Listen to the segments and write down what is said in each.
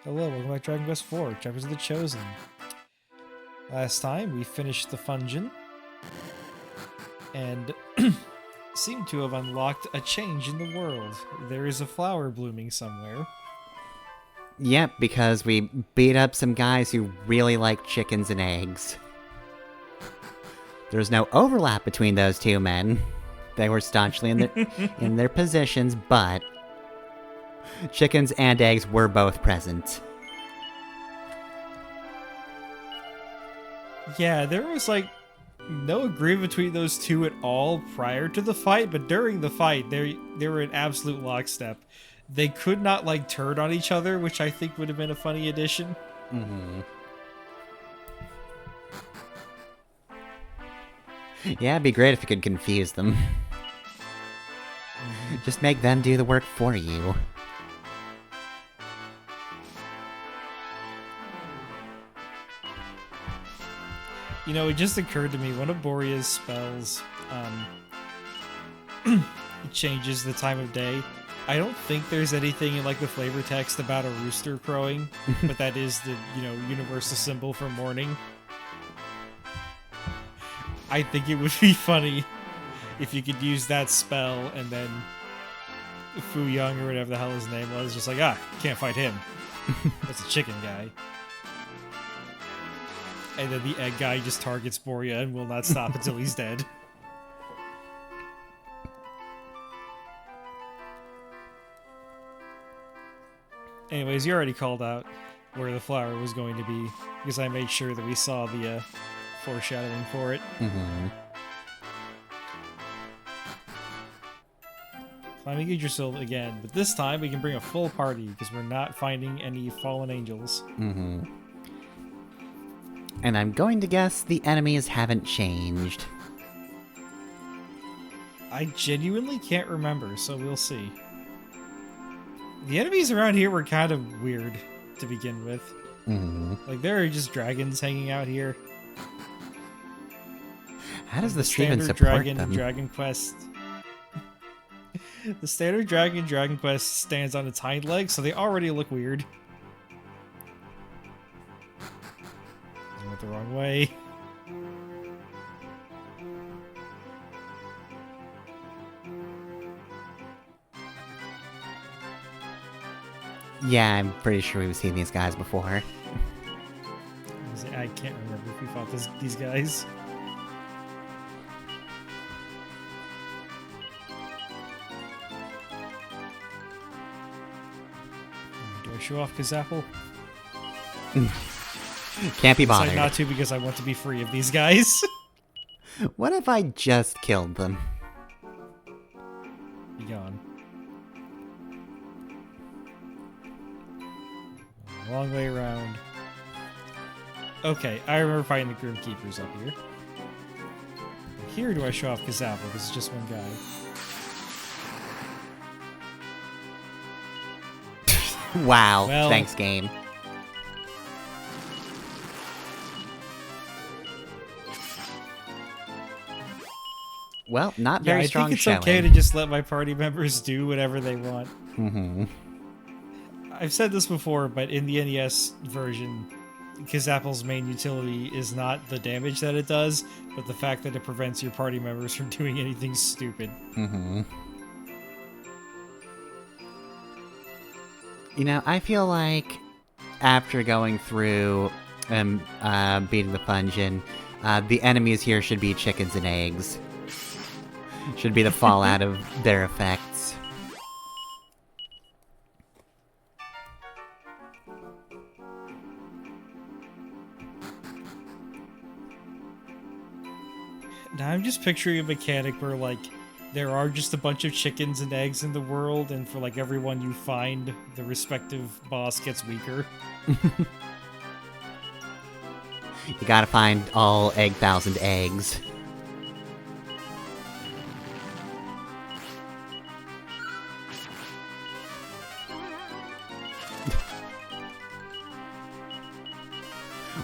Hello, welcome back to Dragon Quest IV, Chapters of the Chosen. Last time, we finished the Fungeon, and seem to have unlocked a change in the world. There is a flower blooming somewhere. Yep, because we beat up some guys who really like chickens and eggs. There's no overlap between those two men. They were staunchly in their positions, but chickens and eggs were both present. Yeah, there was no agreement between those two at all prior to the fight, but during the fight, they were in absolute lockstep. They could not turn on each other, which I think would have been a funny addition. Mm-hmm. Yeah, it'd be great if you could confuse them. Just make them do the work for you. You know, it just occurred to me, one of Boria's spells changes the time of day. I don't think there's anything in the flavor text about a rooster crowing, but that is the, universal symbol for morning. I think it would be funny if you could use that spell and then Fu Young or whatever the hell his name was, just can't fight him. That's a chicken guy. And then the egg guy just targets Boria and will not stop until he's dead. Anyways, you already called out where the flower was going to be, because I made sure that we saw the foreshadowing for it. Mm-hmm. Climbing Yggdrasil again, but this time we can bring a full party, because we're not finding any fallen angels. Mm-hmm. And I'm going to guess the enemies haven't changed. I genuinely can't remember, so we'll see. The enemies around here were kind of weird to begin with. Mm-hmm. There are just dragons hanging out here. How does the standard even support dragon them? Dragon Quest. The standard Dragon Quest stands on its hind legs, so they already look weird. I went the wrong way. Yeah, I'm pretty sure we've seen these guys before. I can't remember if we fought these guys. Do I show off Kazapple? Can't be bothered. Decide not to because I want to be free of these guys. What if I just killed them? Be gone. Long way around. Okay, I remember fighting the Grim Keepers up here. Here do I show off Kazapple because it's just one guy. Wow, Well, thanks, game. Well, not very strong I think it's showing. okay to just let my party members do whatever they want. Mm-hmm. I've said this before, but in the NES version, Kazapple's main utility is not the damage that it does, but the fact that it prevents your party members from doing anything stupid. Mm-hmm. You know, I feel like after going through beating the Fungeon, the enemies here should be chickens and eggs. Should be the fallout of their effects. Now I'm just picturing a mechanic where, there are just a bunch of chickens and eggs in the world, and for, every one you find, the respective boss gets weaker. You gotta find all 1,000 eggs.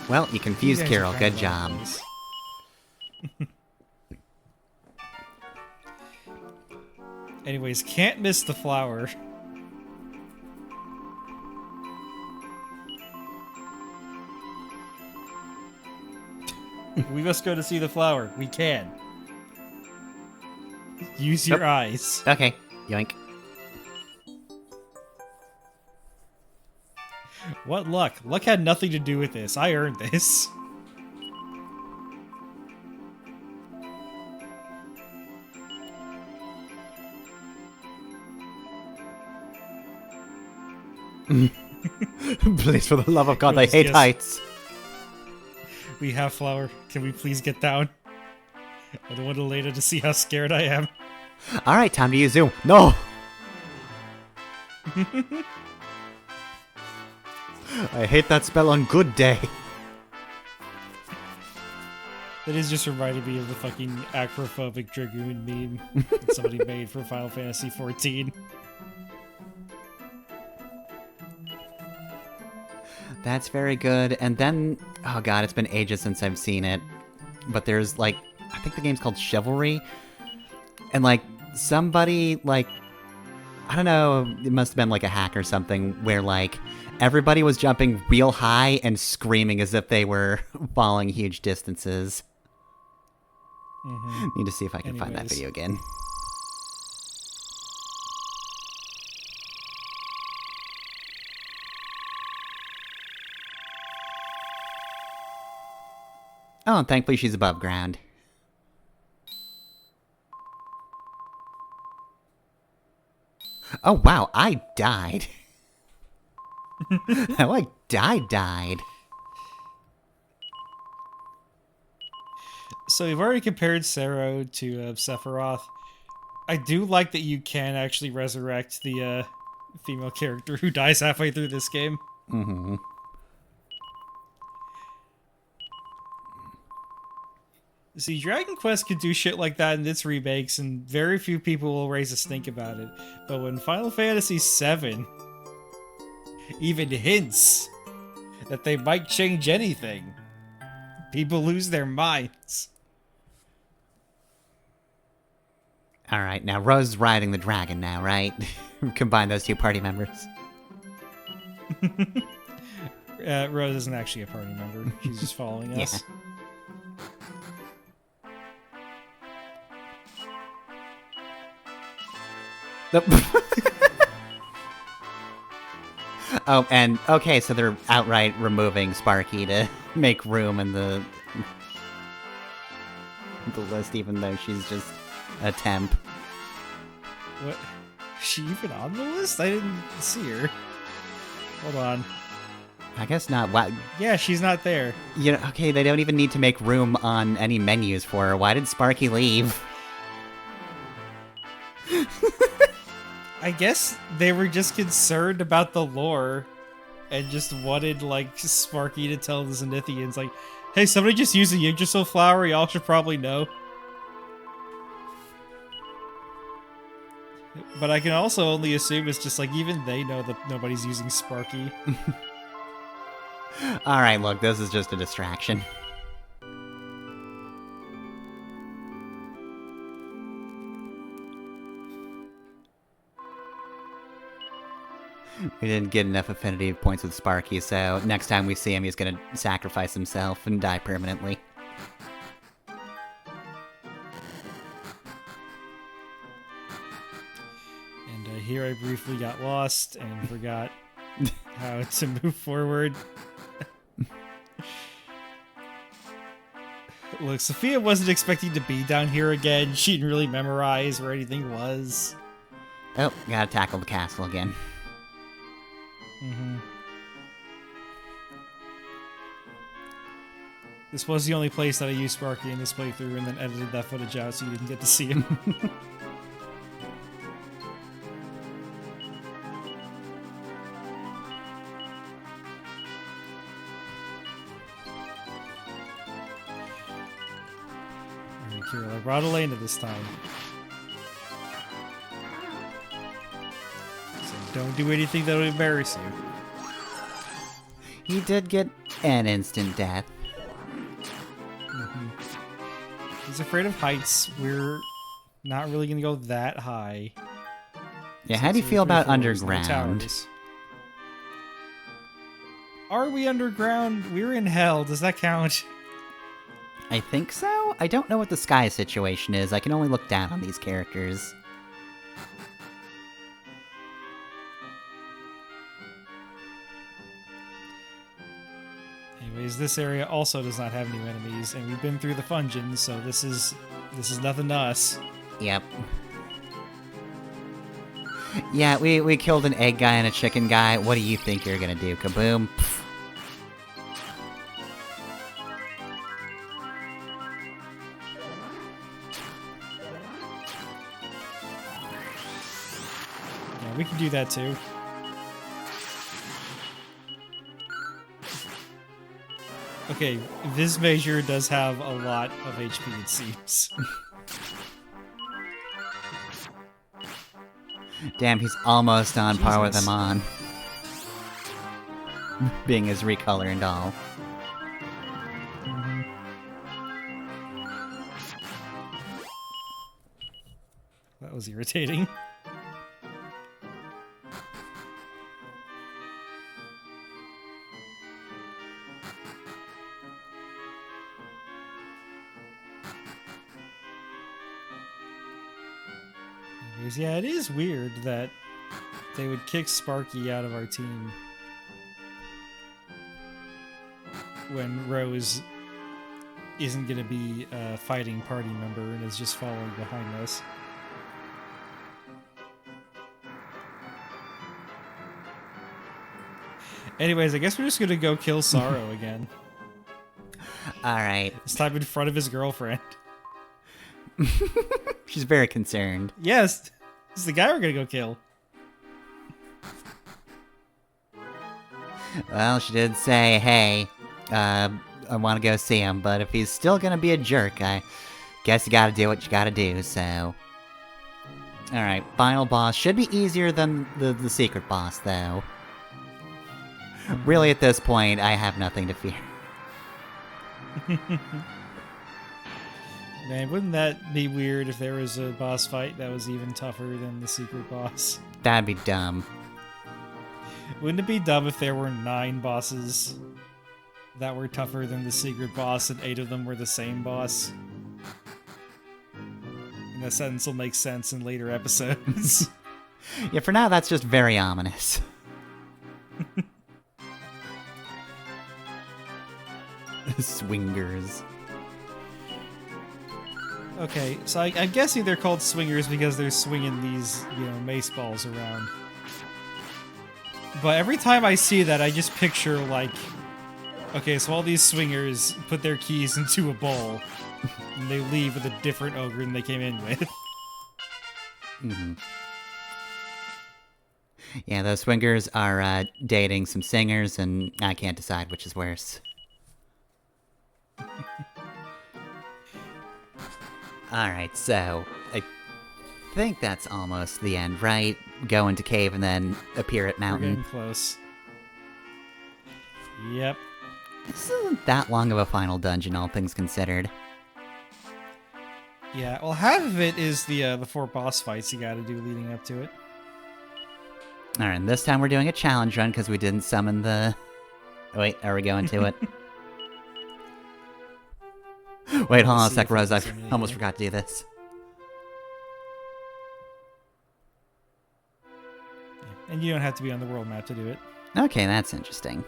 Well, you confused Carol. Good job. Anyways, can't miss the flower. We must go to see the flower. We can. Use your eyes. Okay, yoink. What luck? Luck had nothing to do with this. I earned this. Please, for the love of God, I Yes, hate yes. heights. We have flower. Can we please get down? I don't want Elena to see how scared I am. Alright, time to use Zoom. No! I hate that spell on good day. That is just reminding me of the fucking acrophobic dragoon meme that somebody made for Final Fantasy XIV. That's very good. And then, oh god, it's been ages since I've seen it. But there's, like, I think the game's called Chivalry. And, like, somebody, like, I don't know, it must have been, like, a hack or something, where, like, everybody was jumping real high and screaming as if they were falling huge distances. Need to see if I can find that Anyways. video again. Oh, and thankfully she's above ground. Oh wow, I died. Oh, I died. So we've already compared Sero to Sephiroth. I do like that you can actually resurrect the female character who dies halfway through this game. Mm-hmm. See, Dragon Quest could do shit like that in its remakes, and very few people will raise a stink about it. But when Final Fantasy VII even hints that they might change anything, people lose their minds. Alright, now Rose is riding the dragon now, right? Combine those two party members. Rose isn't actually a party member. She's just following us. Nope. Oh, and okay, so they're outright removing Sparky to make room in the list, even though she's just a temp. What? Is she even on the list? I didn't see her. Hold on. I guess not. Wow. Yeah, she's not there. You know, okay, they don't even need to make room on any menus for her. Why did Sparky leave? I guess they were just concerned about the lore and just wanted, like, Sparky to tell the Zenithians, like, hey, somebody just used a Yggdrasil flower, y'all should probably know. But I can also only assume it's just, like, even they know that nobody's using Sparky. Alright, look, this is just a distraction. We didn't get enough affinity points with Sparky, so next time we see him, he's gonna sacrifice himself and die permanently. And here I briefly got lost and forgot how to move forward. Look, Sophia wasn't expecting to be down here again. She didn't really memorize where anything was. Oh, gotta tackle the castle again. This was the only place that I used Sparky in this playthrough and then edited that footage out so you didn't get to see him. Alright, Kirill, I brought Elena this time. So don't do anything that would embarrass you. He did get an instant death. He's afraid of heights. We're not really gonna go that high. Yeah, how do you feel about underground? Towers. Are we underground? We're in hell. Does that count? I think so? I don't know what the sky situation is. I can only look down on these characters. Anyways, this area also does not have new enemies, and we've been through the Fungeon, so this is nothing to us. Yep. Yeah, we killed an egg guy and a chicken guy. What do you think you're gonna do? Kaboom? Pfft. Yeah, we can do that too. Okay, Vismajor does have a lot of HP, it seems. Damn, he's almost on par with Jesus. Amon. Being his recolor and all. That was irritating. Anyways, yeah, it is weird that they would kick Sparky out of our team when Rose isn't going to be a fighting party member and is just following behind us. Anyways, I guess we're just going to go kill Sorrow again. Alright. This time in front of his girlfriend. She's very concerned. Yes, this is the guy we're going to go kill. Well, she did say, hey, I want to go see him, but if he's still gonna be a jerk, I guess you gotta do what you gotta do, so... Alright, final boss. Should be easier than the secret boss, though. Really, at this point, I have nothing to fear. Man, wouldn't that be weird if there was a boss fight that was even tougher than the secret boss? That'd be dumb. Wouldn't it be dumb if there were 9 bosses that were tougher than the secret boss and 8 of them were the same boss? And that sentence will make sense in later episodes. Yeah, for now, that's just very ominous. Swingers. Okay, so I'm guessing they're called swingers because they're swinging these, mace balls around. But every time I see that, I just picture, like... Okay, so all these swingers put their keys into a bowl, and they leave with a different ogre than they came in with. Mm-hmm. Yeah, those swingers are dating some singers, and I can't decide which is worse. Alright, so I think that's almost the end, right? Go into cave and then appear at We're mountain. getting close. Yep. This isn't that long of a final dungeon, all things considered. Yeah, well, half of it is the 4 boss fights you gotta do leading up to it. Alright, and this time we're doing a challenge run because we didn't summon the... Wait, are we going to it? Wait, hold on a See sec, if we Rose, can I summon it almost here. forgot to do this. And you don't have to be on the world map to do it. Okay, that's interesting.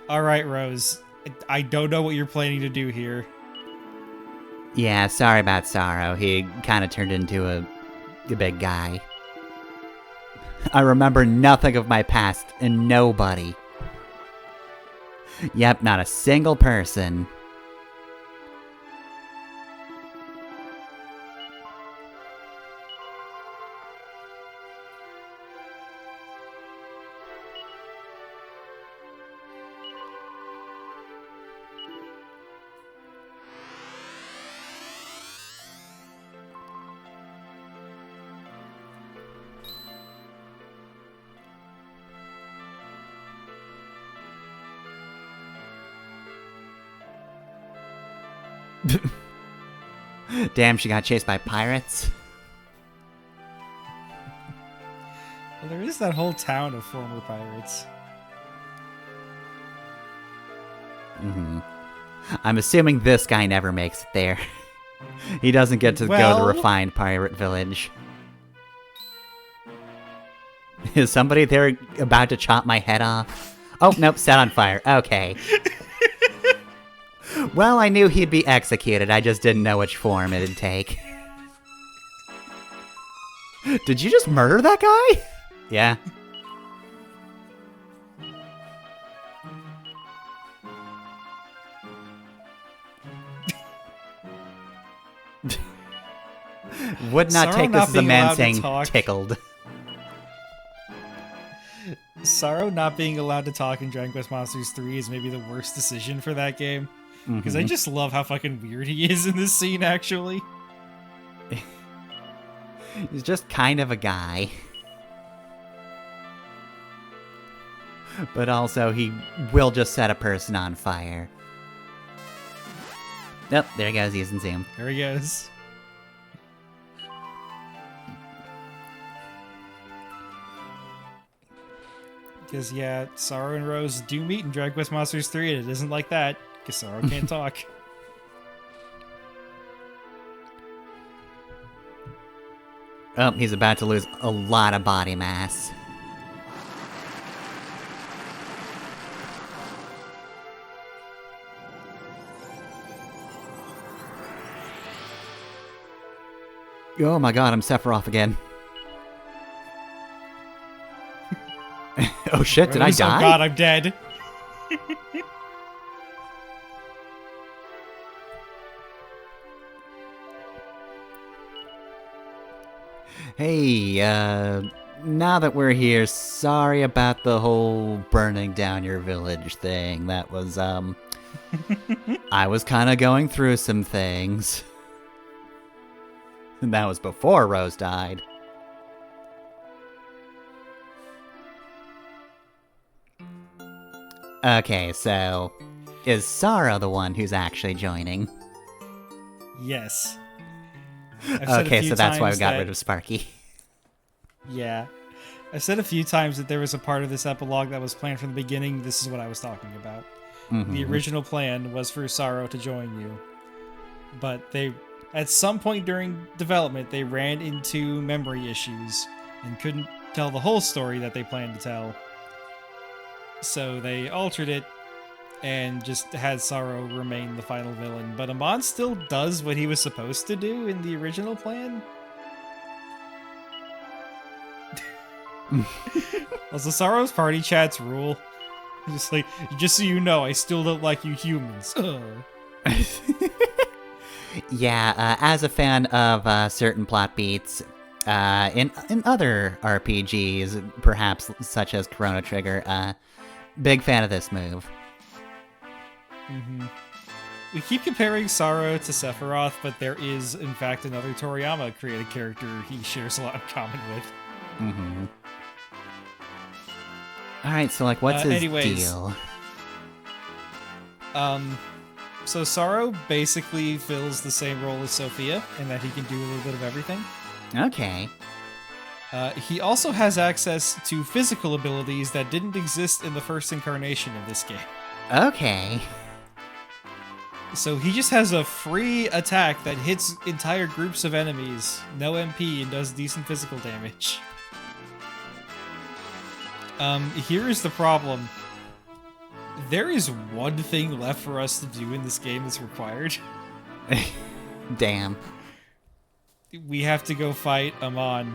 Alright, Rose. I don't know what you're planning to do here. Yeah, sorry about Sorrow. He kind of turned into a big guy. I remember nothing of my past, and nobody. Yep, not a single person. Damn, she got chased by pirates. Well, there is that whole town of former pirates. I'm assuming this guy never makes it there. He doesn't get to go to the refined pirate village. Is somebody there about to chop my head off? Oh, nope, set on fire. Okay. Well, I knew he'd be executed, I just didn't know which form it'd take. Did you just murder that guy? Yeah. Would not take this as a man saying tickled. Sorrow not being allowed to talk in Dragon Quest Monsters 3 is maybe the worst decision for that game. Because I just love how fucking weird he is in this scene, actually. He's just kind of a guy. But also, he will just set a person on fire. Nope, there he goes, using Zoom. There he goes. Because, yeah, Sorrow and Rose do meet in Dragon Quest Monsters 3, and it isn't like that, because Sorrow can't talk. Oh, he's about to lose a lot of body mass. Oh my god, I'm Sephiroth again. Oh shit, did I die? Oh god, I'm dead. Hey, now that we're here, sorry about the whole burning down your village thing. That was, I was kinda going through some things. And that was before Rose died. Okay, so is Sorrow the one who's actually joining? Yes. Okay, so that's why we got rid of Sparky. Yeah. I've said a few times that there was a part of this epilogue that was planned from the beginning. This is what I was talking about. The original plan was for Sorrow to join you. But they, at some point during development, they ran into memory issues and couldn't tell the whole story that they planned to tell. So they altered it and just had Sorrow remain the final villain. But Amon still does what he was supposed to do in the original plan. Also, Sorrow's party chats rule. Just like, just so you know, I still don't like you humans. Yeah, as a fan of certain plot beats, in other RPGs, perhaps such as Chrono Trigger, big fan of this move. We keep comparing Sorrow to Sephiroth, but there is, in fact, another Toriyama created character he shares a lot in common with. Alright, so, like, what's his deal? So Sorrow basically fills the same role as Sophia, in that he can do a little bit of everything. Okay. He also has access to physical abilities that didn't exist in the first incarnation of this game. Okay. So he just has a free attack that hits entire groups of enemies, no MP, and does decent physical damage. Here is the problem. There is one thing left for us to do in this game that's required. Damn. We have to go fight Amon.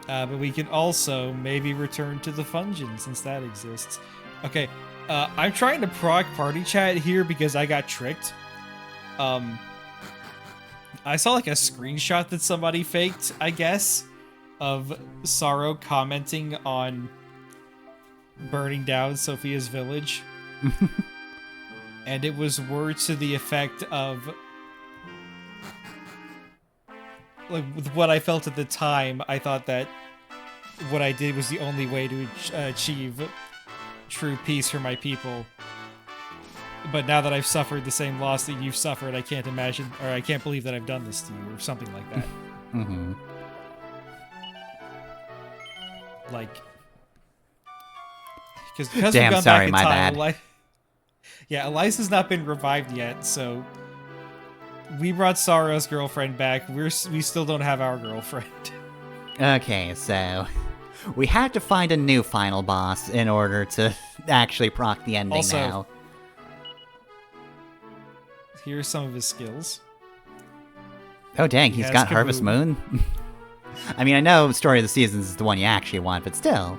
But we can also maybe return to the Fungeon, since that exists. Okay, I'm trying to proc party chat here because I got tricked. I saw like a screenshot that somebody faked, I guess, of Sorrow commenting on burning down Sophia's village. And it was words to the effect of, like, with what I felt at the time, I thought that what I did was the only way to achieve true peace for my people. But now that I've suffered the same loss that you've suffered, I can't imagine, or I can't believe that I've done this to you, or something like that. Like, because damn, we've gone sorry, back in my time, bad. Yeah, Eliza's not been revived yet, so we brought Sorrow's girlfriend back. We still don't have our girlfriend. Okay, so we had to find a new final boss in order to actually proc the ending Also, now. Here's some of his skills. Oh dang, he he's has got Harvest Kaboom. Moon? I mean, I know Story of the Seasons is the one you actually want, but still.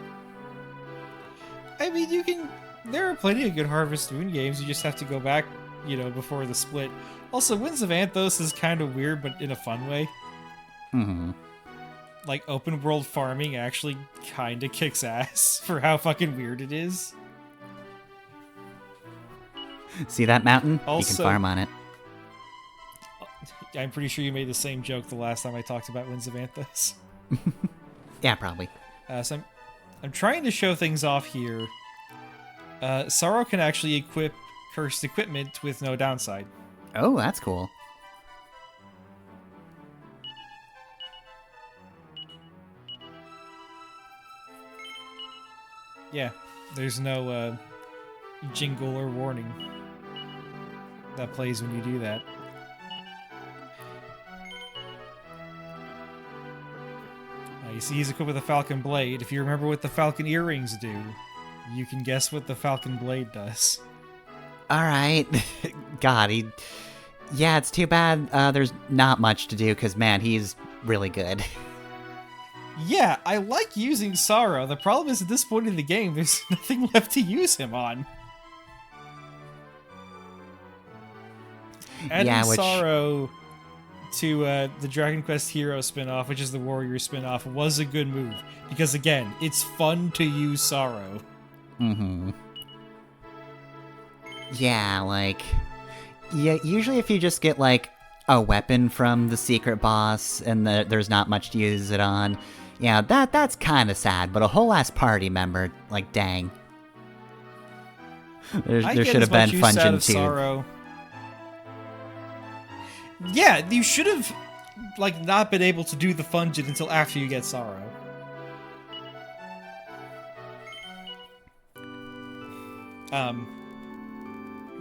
I mean, there are plenty of good Harvest Moon games. You just have to go back, before the split. Also, Winds of Anthos is kind of weird, but in a fun way. Mm-hmm. Like, open world farming actually kind of kicks ass for how fucking weird it is. See that mountain? You Also, can farm on it. I'm pretty sure you made the same joke the last time I talked about Winds of Anthos. Yeah, probably. So I'm trying to show things off here. Sorrow can actually equip cursed equipment with no downside. Oh, that's cool. Yeah, there's no jingle or warning that plays when you do that. You see he's equipped with a Falcon Blade. If you remember what the Falcon Earrings do, you can guess what the Falcon Blade does. Alright. God, yeah, it's too bad there's not much to do, because, man, he's really good. Yeah, I like using Sorrow. The problem is at this point in the game, there's nothing left to use him on. Adding Sorrow to the Dragon Quest Hero spin-off, which is the Warrior spin-off, was a good move. Because, again, it's fun to use Sorrow. Mm-hmm. Yeah, usually if you just get, a weapon from the secret boss and there's not much to use it on, yeah, that's kind of sad, but a whole ass party member, dang. There should have been Function too. Sorrow. Yeah, you should have, not been able to do the Fungin until after you get Sorrow.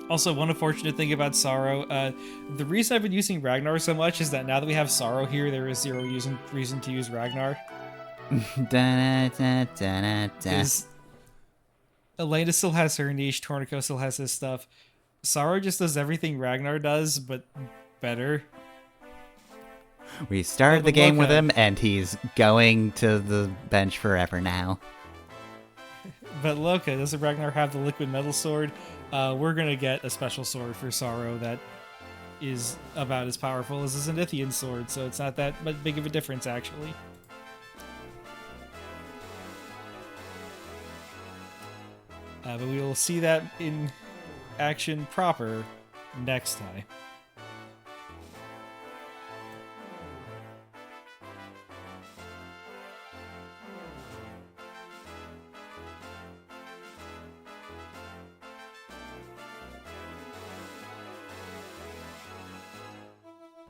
Also, one unfortunate thing about Sorrow, the reason I've been using Ragnar so much is that now that we have Sorrow here, there is zero reason to use Ragnar. Because Elena still has her niche, Tornico still has his stuff. Sorrow just does everything Ragnar does, but better. We started the game with him, and he's going to the bench forever now. But Loka, doesn't Ragnar have the liquid metal sword? We're gonna get a special sword for Sorrow that is about as powerful as a Zenithian sword, so it's not that big of a difference, actually. But we will see that in action proper next time.